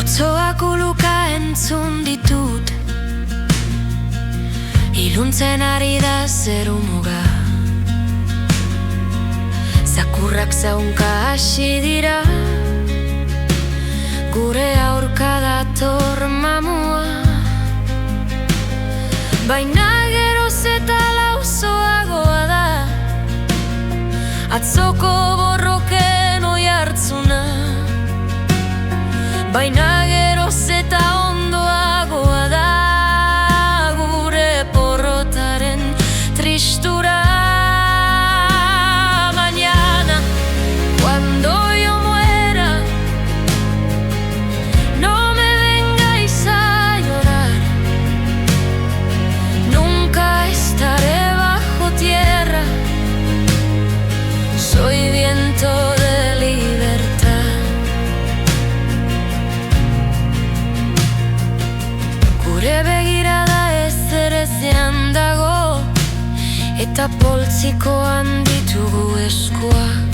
Otsoak uluka entzun ditut, iluntzen ari da zeru muga. Zakurrak zaunka hasi dira, gure aurka dator mamua. Baina geroz eta lausoagoa da atzoko borroken oihartzuna. Baina geroz eta ondoagoa da gure porrotaren tristura. Mañana, cuando yo muera, no me vengáis a llorar. Nunca estaré bajo tierra, soy viento de libertad. Gure begirada ezerezean dago, eta poltsikoan ditugu eskuak.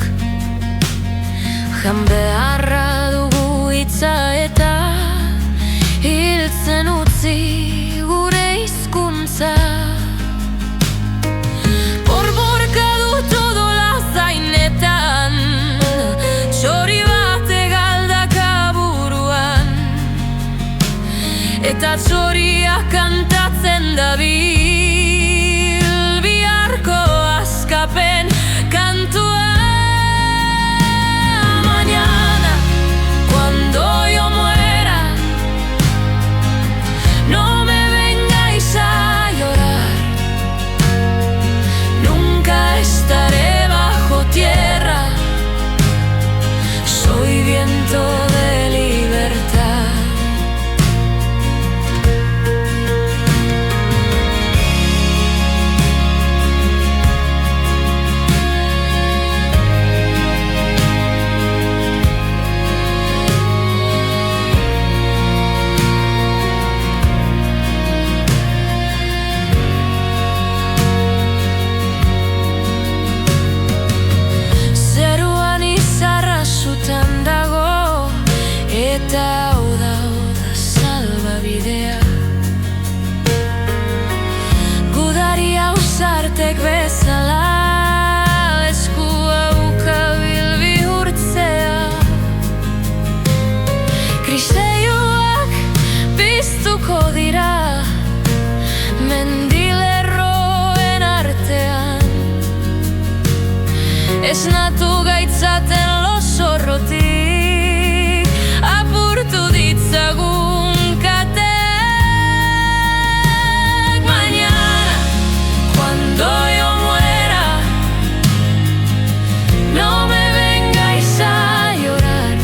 Jan beharra dugu hitza eta hiltzen utzi gure hizkuntza. Borborka dut odola zainetan, txori bat egaldaka buruan, eta txoria kantatzen dabil biharko askapen kantua. Mañana, cuando yo muera, no me vengáis a llorar. Nunca estaré bajo tierra, soy viento de libertad. Zeruan izarra sutan dago, eta oda salbabidea. Gudari ausartek bezala, eskua ukabil bihurtzea. Kriseioak piztuko dira mendilerroen artean. Esnatu gaitzaten losorrotik, apurtu ditzagun kateak. Mañana, cuando yo muera, no me vengáis a llorar.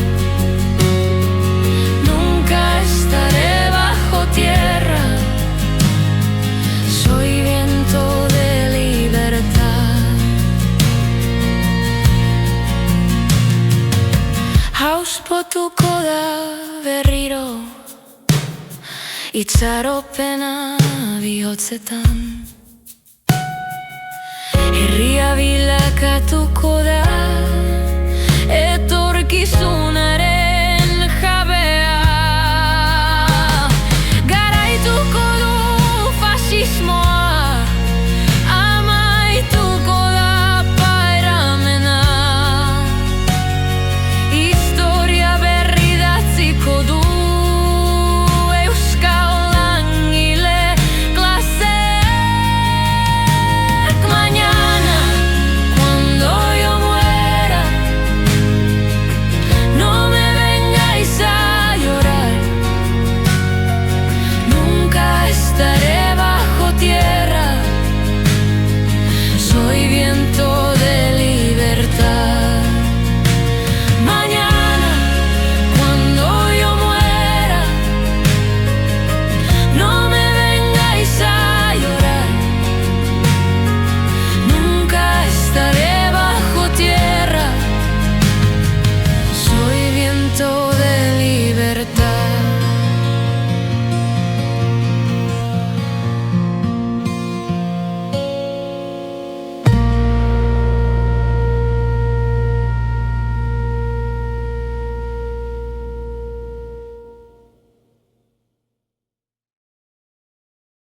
Nunca estaré bajo tierra, soy viento de libertad. Hauspotuko da berriro, itxaropena bihotzetan. Herria bilakatuko da etorkizun